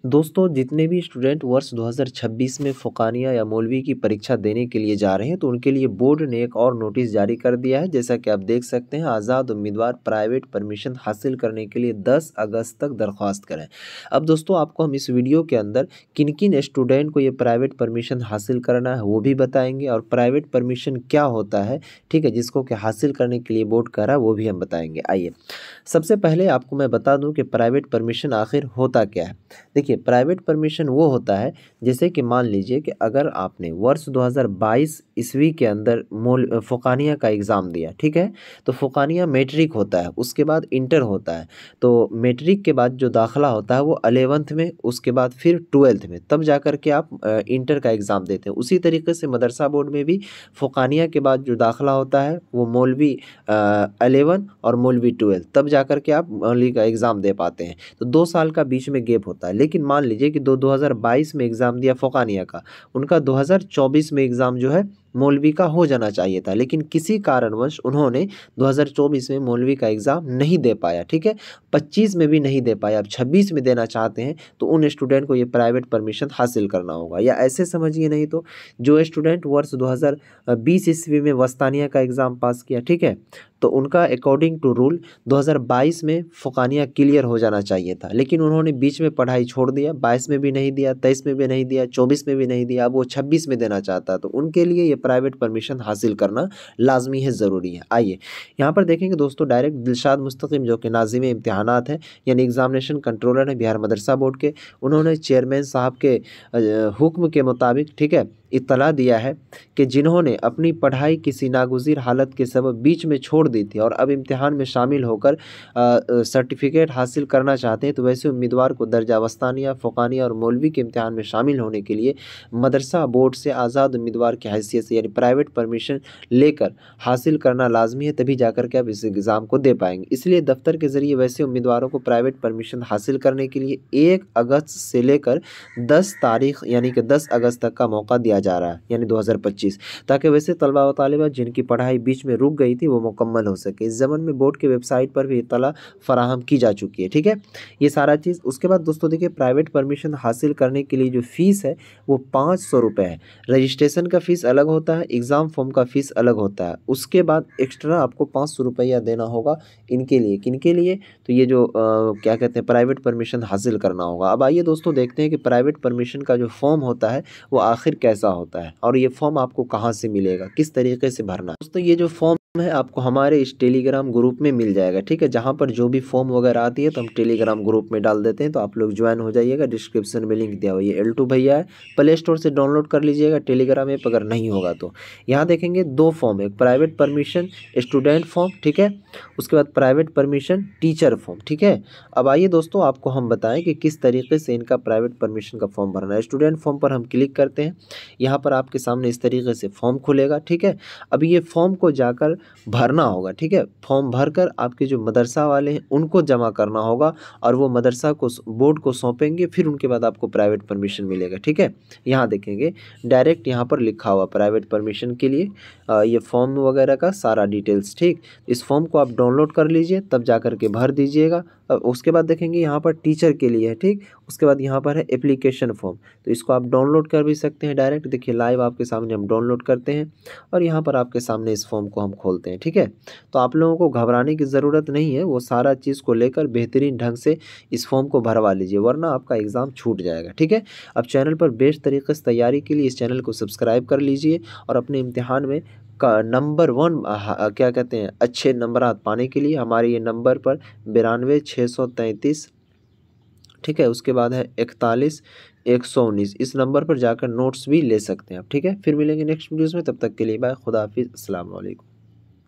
दोस्तों जितने भी स्टूडेंट वर्ष 2026 में फ़ुक़ानिया या मौलवी की परीक्षा देने के लिए जा रहे हैं तो उनके लिए बोर्ड ने एक और नोटिस जारी कर दिया है। जैसा कि आप देख सकते हैं, आज़ाद उम्मीदवार प्राइवेट परमिशन हासिल करने के लिए 10 अगस्त तक दरख्वास्त करें। अब दोस्तों आपको हम इस वीडियो के अंदर किन किन स्टूडेंट को ये प्राइवेट परमिशन हासिल करना है वो भी बताएंगे और प्राइवेट परमिशन क्या होता है, ठीक है, जिसको कि हासिल करने के लिए बोर्ड कह रहा है वो भी हम बताएंगे। आइए सबसे पहले आपको मैं बता दूं कि प्राइवेट परमिशन आखिर होता क्या है। देखिए प्राइवेट परमिशन वो होता है जैसे कि मान लीजिए कि अगर आपने वर्ष 2022 ईस्वी के अंदर फ़ुक़ानिया का एग्ज़ाम दिया, ठीक है, तो फ़ुक़ानिया मैट्रिक होता है, उसके बाद इंटर होता है। तो मैट्रिक के बाद जो दाखिला होता है वो 11th में, उसके बाद फिर 12th में, तब जा कर के आप इंटर का एग्ज़ाम देते हैं। उसी तरीके से मदरसा बोर्ड में भी फ़ुक़ानिया के बाद जो दाखिला होता है वो मौलवी 11 और मौलवी 12, तब जा कर के आप मौलवी का एग्ज़ाम दे पाते हैं। तो 2 साल का बीच में गैप होता है। लेकिन मान लीजिए कि 2022 में एग्ज़ाम दिया फ़ुक़ानिया का, उनका 2024 में एग्ज़ाम जो है मौलवी का हो जाना चाहिए था, लेकिन किसी कारणवश उन्होंने 2024 में मौलवी का एग्ज़ाम नहीं दे पाया, ठीक है, 25 में भी नहीं दे पाया। अब 26 में देना चाहते हैं तो उन स्टूडेंट को ये प्राइवेट परमिशन हासिल करना होगा। या ऐसे समझिए, नहीं तो जो स्टूडेंट वर्ष 2020 ईस्वी में वस्तानिया का एग्ज़ाम पास किया, ठीक है, तो उनका अकॉर्डिंग टू रूल 2022 में फ़ुक़ानिया क्लियर हो जाना चाहिए था, लेकिन उन्होंने बीच में पढ़ाई छोड़ दिया, 22 में भी नहीं दिया, 23 में भी नहीं दिया, 24 में भी नहीं दिया, अब वो 26 में देना चाहता है, तो उनके लिए ये प्राइवेट परमिशन हासिल करना लाजमी है, ज़रूरी है। आइए यहाँ पर देखेंगे दोस्तों, डायरेक्ट दिलशाद मुस्तकीम जो कि नाज़िम इम्तिहानात है यानी एग्ज़ामिनेशन कंट्रोलर है बिहार मदरसा बोर्ड के, उन्होंने चेयरमैन साहब के हुक्म के मुताबिक, ठीक है, इत्तला दिया है कि जिन्होंने अपनी पढ़ाई किसी नागुज़ीर हालत के सबब बीच में छोड़ दी थी और अब इम्तिहान में शामिल होकर सर्टिफिकेट हासिल करना चाहते हैं, तो वैसे उम्मीदवार को दर्जा वस्तानिया, फ़ुक़ानिया और मौलवी के इम्तिहान में शामिल होने के लिए मदरसा बोर्ड से आज़ाद उम्मीदवार की हैसियत से यानी प्राइवेट परमिशन लेकर हासिल करना लाजमी है, तभी जाकर के आप इस एग्ज़ाम को दे पाएंगे। इसलिए दफ्तर के ज़रिए वैसे उम्मीदवारों को प्राइवेट परमिशन हासिल करने के लिए 1 अगस्त से लेकर 10 तारीख यानी कि 10 अगस्त तक का मौका दिया जा रहा है, यानी 2025, ताकि वैसे तलबा व तालिबात जिनकी पढ़ाई बीच में रुक गई थी वो मुकम्मल हो सके। इस ज़मन में बोर्ड के वेबसाइट पर भी इत्तला फराहम की जा चुकी है, ठीक है, ये सारा चीज़। उसके बाद दोस्तों देखिए, प्राइवेट परमिशन हासिल करने के लिए जो फ़ीस है वो 500 रुपये है। रजिस्ट्रेशन का फ़ीस अलग होता है, एग्ज़ाम फॉर्म का फ़ीस अलग होता है, उसके बाद एक्स्ट्रा आपको 500 रुपया देना होगा इनके लिए। किनके लिए? तो ये जो क्या कहते हैं, प्राइवेट परमिशन हासिल करना होगा। अब आइए दोस्तों देखते हैं कि प्राइवेट परमिशन का जो फॉर्म होता है वो आखिर कैसा होता है और ये फॉर्म आपको कहाँ से मिलेगा, किस तरीके से भरना है। दोस्तों ये जो फॉर्म है आपको हमारे इस टेलीग्राम ग्रुप में मिल जाएगा, ठीक है, जहाँ पर जो भी फॉर्म वगैरह आती है तो हम टेलीग्राम ग्रुप में डाल देते हैं, तो आप लोग ज्वाइन हो जाइएगा। डिस्क्रिप्शन में लिंक दिया हुआ है, L2 भैया है, प्ले स्टोर से डाउनलोड कर लीजिएगा टेलीग्राम ऐप अगर नहीं होगा तो। यहाँ देखेंगे 2 फॉर्म है, प्राइवेट परमिशन स्टूडेंट फॉर्म, ठीक है, उसके बाद प्राइवेट परमिशन टीचर फॉर्म, ठीक है। अब आइए दोस्तों आपको हम बताएं कि किस तरीके से इनका प्राइवेट परमिशन का फॉर्म भरना है। स्टूडेंट फॉर्म पर हम क्लिक करते हैं, यहाँ पर आपके सामने इस तरीके से फॉर्म खुलेगा, ठीक है। अब ये फॉर्म को जाकर भरना होगा, ठीक है, फॉर्म भरकर आपके जो मदरसा वाले हैं उनको जमा करना होगा और वो मदरसा को बोर्ड को सौंपेंगे, फिर उनके बाद आपको प्राइवेट परमिशन मिलेगा, ठीक है। यहाँ देखेंगे डायरेक्ट यहाँ पर लिखा हुआ प्राइवेट परमिशन के लिए ये फॉर्म वगैरह का सारा डिटेल्स, ठीक। इस फॉर्म को आप डाउनलोड कर लीजिए, तब जा कर के भर दीजिएगा। उसके बाद देखेंगे यहाँ पर टीचर के लिए है, ठीक। उसके बाद यहाँ पर है एप्लीकेशन फॉर्म, तो इसको आप डाउनलोड कर भी सकते हैं डायरेक्ट। देखिए लाइव आपके सामने हम डाउनलोड करते हैं और यहाँ पर आपके सामने इस फॉर्म को हम खोलते हैं, ठीक है। तो आप लोगों को घबराने की ज़रूरत नहीं है, वो सारा चीज़ को लेकर बेहतरीन ढंग से इस फॉर्म को भरवा लीजिए, वरना आपका एग्ज़ाम छूट जाएगा, ठीक है। अब चैनल पर बेस्ट तरीके से तैयारी के लिए इस चैनल को सब्सक्राइब कर लीजिए और अपने इम्तिहान में का नंबर 1 क्या कहते हैं, अच्छे नंबरात पाने के लिए हमारे ये नंबर पर 92 633, ठीक है, उसके बाद है 41 119, इस नंबर पर जाकर नोट्स भी ले सकते हैं आप, ठीक है। फिर मिलेंगे नेक्स्ट वीडियोज़ में, तब तक के लिए बाय, खुदा हाफिज़, अस्सलाम वालेकुम।